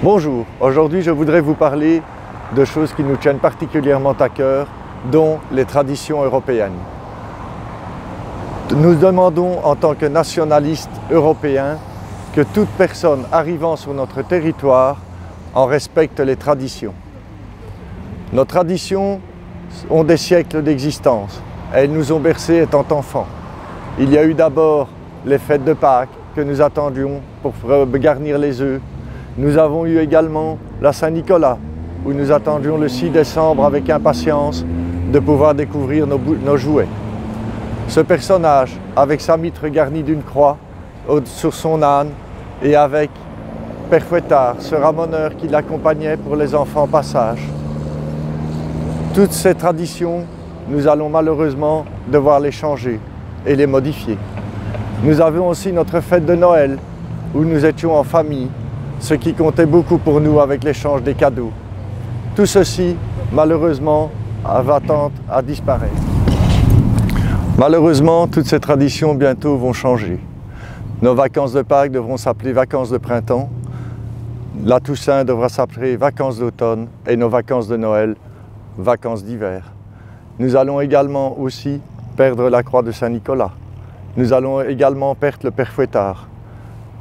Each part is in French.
Bonjour, aujourd'hui je voudrais vous parler de choses qui nous tiennent particulièrement à cœur, dont les traditions européennes. Nous demandons en tant que nationalistes européens que toute personne arrivant sur notre territoire en respecte les traditions. Nos traditions ont des siècles d'existence. Elles nous ont bercés étant enfants. Il y a eu d'abord les fêtes de Pâques que nous attendions pour garnir les œufs. Nous avons eu également la Saint-Nicolas, où nous attendions le 6 décembre avec impatience de pouvoir découvrir nos jouets. Ce personnage, avec sa mitre garnie d'une croix sur son âne et avec Père Fouettard, ce ramoneur qui l'accompagnait pour les enfants passage. Toutes ces traditions, nous allons malheureusement devoir les changer et les modifier. Nous avons aussi notre fête de Noël, où nous étions en famille, ce qui comptait beaucoup pour nous avec l'échange des cadeaux. Tout ceci, malheureusement, va tendre à disparaître. Malheureusement, toutes ces traditions bientôt vont changer. Nos vacances de Pâques devront s'appeler vacances de printemps, la Toussaint devra s'appeler vacances d'automne et nos vacances de Noël, vacances d'hiver. Nous allons également aussi perdre la croix de Saint-Nicolas. Nous allons également perdre le Père Fouettard.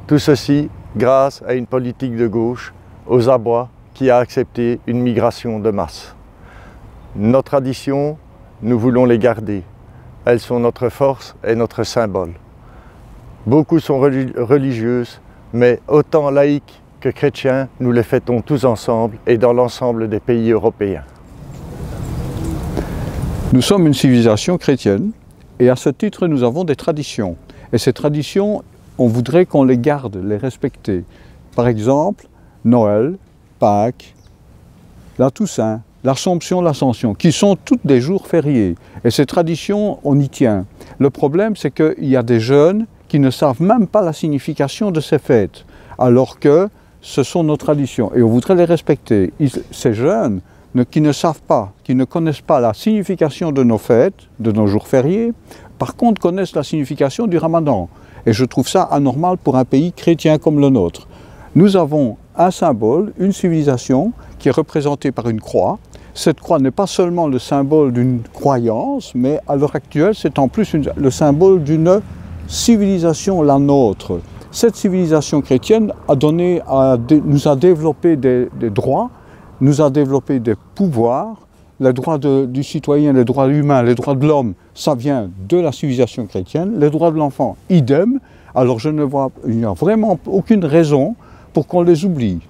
Tout ceci grâce à une politique de gauche aux abois qui a accepté une migration de masse. Nos traditions, nous voulons les garder. Elles sont notre force et notre symbole. Beaucoup sont religieuses, mais autant laïques que chrétiens, nous les fêtons tous ensemble et dans l'ensemble des pays européens. Nous sommes une civilisation chrétienne et à ce titre nous avons des traditions. Et ces traditions, on voudrait qu'on les garde, les respecter. Par exemple, Noël, Pâques, la Toussaint, l'Assomption, l'Ascension, qui sont toutes des jours fériés. Et ces traditions, on y tient. Le problème, c'est qu'il y a des jeunes qui ne savent même pas la signification de ces fêtes, alors que ce sont nos traditions et on voudrait les respecter. Ces jeunes qui ne savent pas, qui ne connaissent pas la signification de nos fêtes, de nos jours fériés, par contre connaissent la signification du Ramadan. Et je trouve ça anormal pour un pays chrétien comme le nôtre. Nous avons un symbole, une civilisation qui est représentée par une croix. Cette croix n'est pas seulement le symbole d'une croyance, mais à l'heure actuelle, c'est en plus le symbole d'une civilisation, la nôtre. Cette civilisation chrétienne nous a développé des droits, nous a développé des pouvoirs. Les droits du citoyen, les droits humains, les droits de l'homme, ça vient de la civilisation chrétienne. Les droits de l'enfant, idem. Alors il n'y a vraiment aucune raison pour qu'on les oublie.